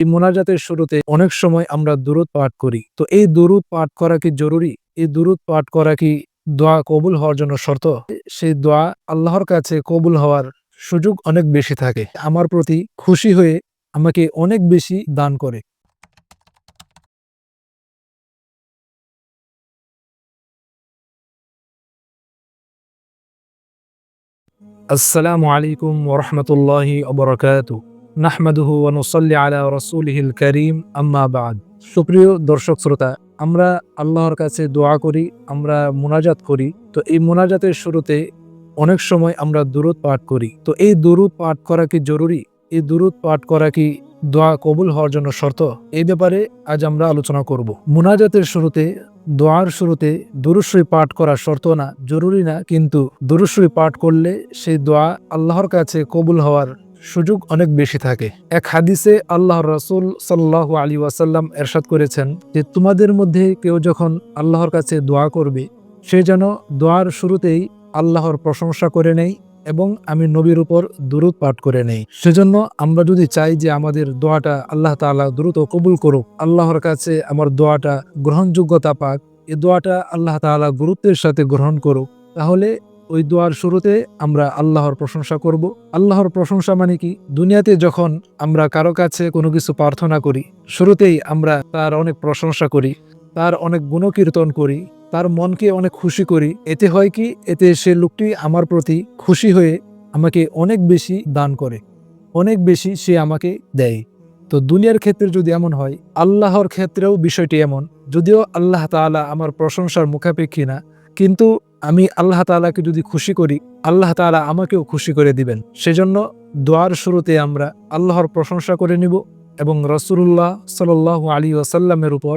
এই মোনাজাতের শুরুতে অনেক সময় আমরা দুরূদ পাঠ করি। তো এই দুরূদ পাঠ করা কি জরুরি? এই দুরূদ পাঠ করা কি দোয়া কবুল হওয়ার জন্য শর্ত? সেই দোয়া আল্লাহর কাছে কবুল হওয়ার সুযোগ অনেক বেশি থাকে। আমার প্রতি খুশি হয়ে আমাকে অনেক বেশি দান করে। আসসালামু আলাইকুম ওয়া রাহমাতুল্লাহি ওয়া বারাকাতুহু। নাহমাদুহু ওয়া নুসাল্লি আলা রাসূলিহিল কারীম, আম্মা বা'দ। সুপ্রিয় দর্শক শ্রোতা, আমরা আল্লাহর কাছে দোয়া করি, আমরা মুনাজাত করি। তো এই মুনাজাতের শুরুতে অনেক সময় আমরা দুরূদ পাঠ করি। তো এই দুরূদ পাঠ করা কি জরুরি? এই দুরূদ পাঠ করা কি দোয়া কবুল হওয়ার জন্য শর্ত? এই ব্যাপারে আজ আমরা আলোচনা করব। মুনাজাতের শুরুতে, দোয়ার শুরুতে দুরূদ শরীফ পাঠ করা শর্ত না, জরুরি না, কিন্তু দুরূদ শরীফ পাঠ করলে সেই দোয়া আল্লাহর কাছে কবুল হওয়ার সুযোগ অনেক বেশি থাকে। এক হাদিসে আল্লাহর রাসূল সাল্লাল্লাহু আলাইহি ওয়াসাল্লাম ইরশাদ করেছেন যে, তোমাদের মধ্যে কেউ যখন আল্লাহর কাছে দোয়া করবে, সে যেন দোয়ার শুরুতেই আল্লাহর প্রশংসা করে নেয় এবং আমি নবীর উপর দুরূদ পাঠ করে নেই। সেজন্য আমরা যদি চাই যে আমাদের দোয়াটা আল্লাহ তাআলা দ্রুত কবুল করুক, আল্লাহর কাছে আমার দোয়াটা গ্রহণযোগ্যতা পাক, এই দোয়াটা আল্লাহ তাআলা গুরুত্বের সাথে গ্রহণ করুক, তাহলে ওই দোয়ার শুরুতে আমরা আল্লাহর প্রশংসা করব। আল্লাহর প্রশংসা মানে কি? দুনিয়াতে যখন আমরা কারো কাছে কোনো কিছু প্রার্থনা করি, শুরুতেই আমরা তার অনেক প্রশংসা করি, তার অনেক গুণকীর্তন করি, তার মনকে অনেক খুশি করি। এতে হয় কি? এতে সে লোকটি আমার প্রতি খুশি হয়ে আমাকে অনেক বেশি দান করে, অনেক বেশি সে আমাকে দেয়। তো দুনিয়ার ক্ষেত্রে যদি এমন হয়, আল্লাহর ক্ষেত্রেও বিষয়টি এমন। যদিও আল্লাহ তাআলা আমার প্রশংসার মুখাপেক্ষী না, কিন্তু আমি আল্লাহ তাআলাকে যদি খুশি করি, আল্লাহ তাআলা আমাকেও খুশি করে দিবেন। সেজন্য দোয়ার শুরুতে আমরা আল্লাহর প্রশংসা করে নিব এবং রাসূলুল্লাহ সাল্লাল্লাহু আলাইহি ওয়াসাল্লামের উপর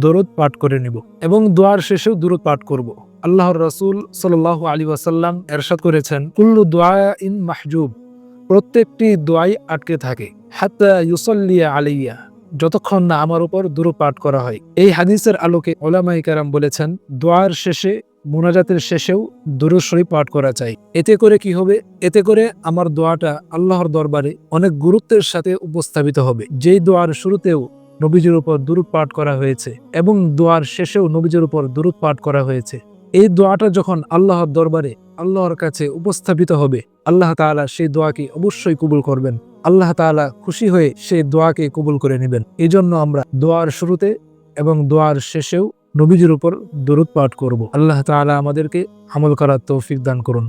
দরুদ পাঠ করে নিব এবং দোয়ার শেষেও দরুদ পাঠ করব। আল্লাহর রাসূল সাল্লাল্লাহু আলাইহি ওয়াসাল্লাম ইরশাদ করেছেন, কুল্লু দুআইন মাহজুব, প্রত্যেকটি দোয়াই আটকে থাকে, হাত্তা ইউসাল্লি আলাইয়া, যতক্ষণ না আমার উপর দরুদ পাঠ করা হয়। এই হাদিসের আলোকে উলামায়ে কেরাম বলেছেন, দোয়ার শেষে, মুনাজাতের শেষেও দুরূদ শরীফ পাঠ করা চাই। এতে করে কি হবে? এতে করে আমার দোয়াটা আল্লাহর দরবারে অনেক গুরুত্বের সাথে উপস্থাপিত হবে। যেই দোয়ার শুরুতেও নবীজির উপর দুরূদ পাঠ করা হয়েছে এবং দোয়ার শেষেও নবীজির উপর দুরূদ পাঠ করা হয়েছে, এই দোয়াটা যখন আল্লাহর দরবারে, আল্লাহর কাছে উপস্থাপিত হবে, আল্লাহ তাআলা সেই দোয়াকে অবশ্যই কবুল করবেন। আল্লাহ তাআলা খুশি হয়ে সেই দোয়াকে কবুল করে নেবেন। এই জন্য আমরা দোয়ার শুরুতে এবং দোয়ার শেষেও নবীজির উপর দরুদ পাঠ করব। আল্লাহ তাআলা আমাদেরকে আমল করার তৌফিক দান করুন।